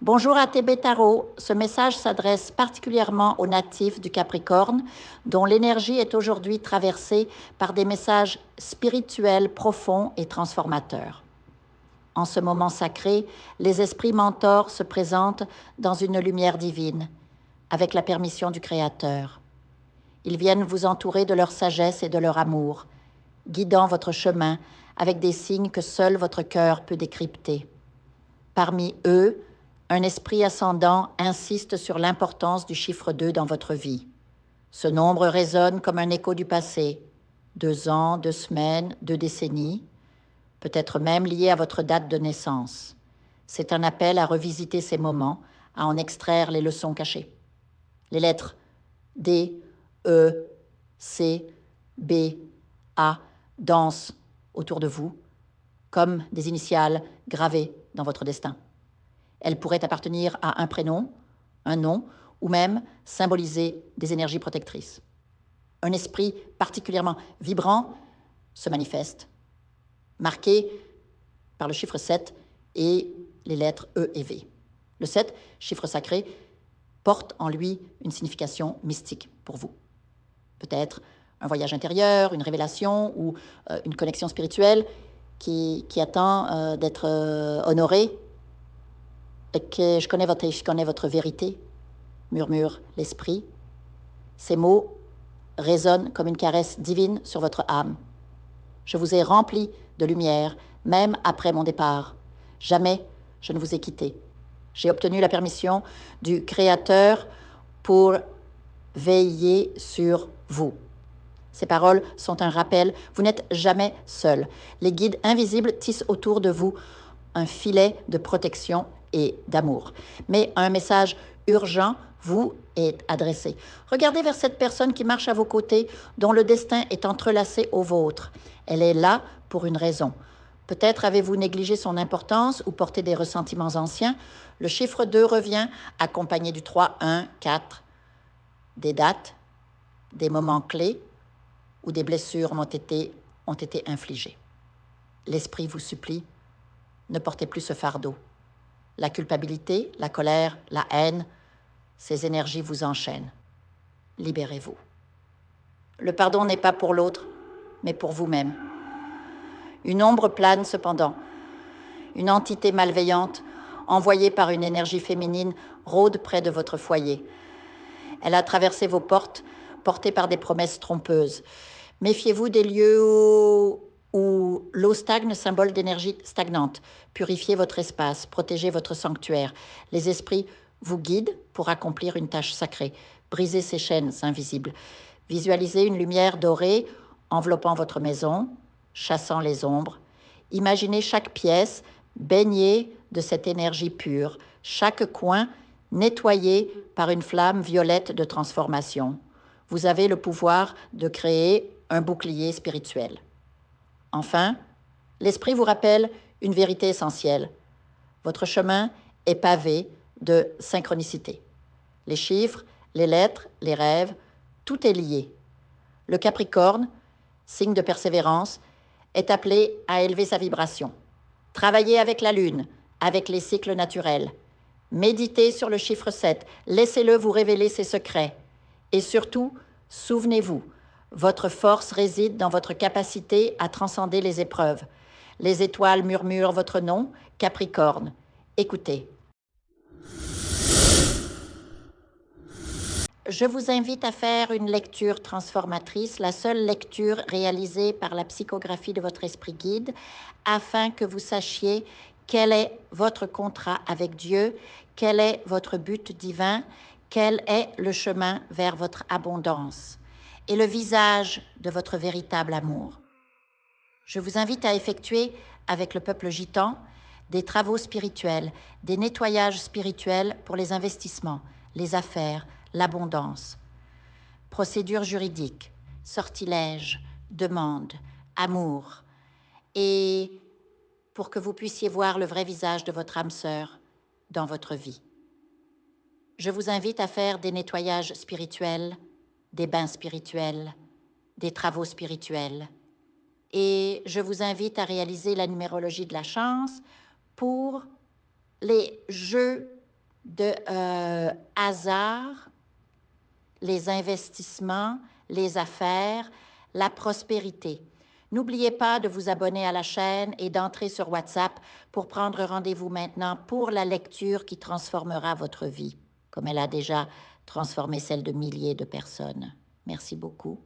Bonjour à TB Tarot. Ce message s'adresse particulièrement aux natifs du Capricorne, dont l'énergie est aujourd'hui traversée par des messages spirituels profonds et transformateurs. En ce moment sacré, les esprits mentors se présentent dans une lumière divine, avec la permission du Créateur. Ils viennent vous entourer de leur sagesse et de leur amour, guidant votre chemin avec des signes que seul votre cœur peut décrypter. Parmi eux, un esprit ascendant insiste sur l'importance du chiffre 2 dans votre vie. Ce nombre résonne comme un écho du passé. 2 ans, 2 semaines, 2 décennies, peut-être même lié à votre date de naissance. C'est un appel à revisiter ces moments, à en extraire les leçons cachées. Les lettres D, E, C, B, A dansent autour de vous, comme des initiales gravées dans votre destin. Elles pourraient appartenir à un prénom, un nom, ou même symboliser des énergies protectrices. Un esprit particulièrement vibrant se manifeste, marqué par le chiffre 7 et les lettres E et V. Le 7, chiffre sacré, porte en lui une signification mystique pour vous. Peut-être un voyage intérieur, une révélation ou une connexion spirituelle qui attend d'être honorée. Et que je connais votre vérité, murmure l'esprit. Ces mots résonnent comme une caresse divine sur votre âme. Je vous ai rempli de lumière, même après mon départ. Jamais je ne vous ai quitté. J'ai obtenu la permission du Créateur pour veiller sur vous. Ces paroles sont un rappel, vous n'êtes jamais seul. Les guides invisibles tissent autour de vous un filet de protection et d'amour. Mais un message urgent vous est adressé. Regardez vers cette personne qui marche à vos côtés, dont le destin est entrelacé au vôtre. Elle est là pour une raison. Peut-être avez-vous négligé son importance ou porté des ressentiments anciens. Le chiffre 2 revient, accompagné du 3, 1, 4, des dates, des moments clés où des blessures ont été infligées. L'esprit vous supplie, ne portez plus ce fardeau. La culpabilité, la colère, la haine, ces énergies vous enchaînent. Libérez-vous. Le pardon n'est pas pour l'autre, mais pour vous-même. Une ombre plane cependant. Une entité malveillante, envoyée par une énergie féminine, rôde près de votre foyer. Elle a traversé vos portes, portée par des promesses trompeuses. Méfiez-vous des lieux où l'eau stagne, symbole d'énergie stagnante. Purifiez votre espace, protégez votre sanctuaire. Les esprits vous guident pour accomplir une tâche sacrée. Brisez ces chaînes invisibles. Visualisez une lumière dorée enveloppant votre maison, chassant les ombres. Imaginez chaque pièce baignée de cette énergie pure, chaque coin nettoyé par une flamme violette de transformation. Vous avez le pouvoir de créer un bouclier spirituel. Enfin, l'esprit vous rappelle une vérité essentielle. Votre chemin est pavé de synchronicité. Les chiffres, les lettres, les rêves, tout est lié. Le Capricorne, signe de persévérance, est appelé à élever sa vibration. Travaillez avec la Lune, avec les cycles naturels. Méditez sur le chiffre 7, laissez-le vous révéler ses secrets. Et surtout, souvenez-vous, votre force réside dans votre capacité à transcender les épreuves. Les étoiles murmurent votre nom, Capricorne. Écoutez. Je vous invite à faire une lecture transformatrice, la seule lecture réalisée par la psychographie de votre esprit guide, afin que vous sachiez quel est votre contrat avec Dieu, quel est votre but divin, quel est le chemin vers votre abondance et le visage de votre véritable amour. Je vous invite à effectuer avec le peuple gitan des travaux spirituels, des nettoyages spirituels pour les investissements, les affaires, l'abondance. Procédures juridiques, sortilèges, demandes, amour. Et pour que vous puissiez voir le vrai visage de votre âme sœur dans votre vie. Je vous invite à faire des nettoyages spirituels, des bains spirituels, des travaux spirituels. Et je vous invite à réaliser la numérologie de la chance pour les jeux de hasard, les investissements, les affaires, la prospérité. N'oubliez pas de vous abonner à la chaîne et d'entrer sur WhatsApp pour prendre rendez-vous maintenant pour la lecture qui transformera votre vie, comme elle a déjà transformé celle de milliers de personnes. Merci beaucoup.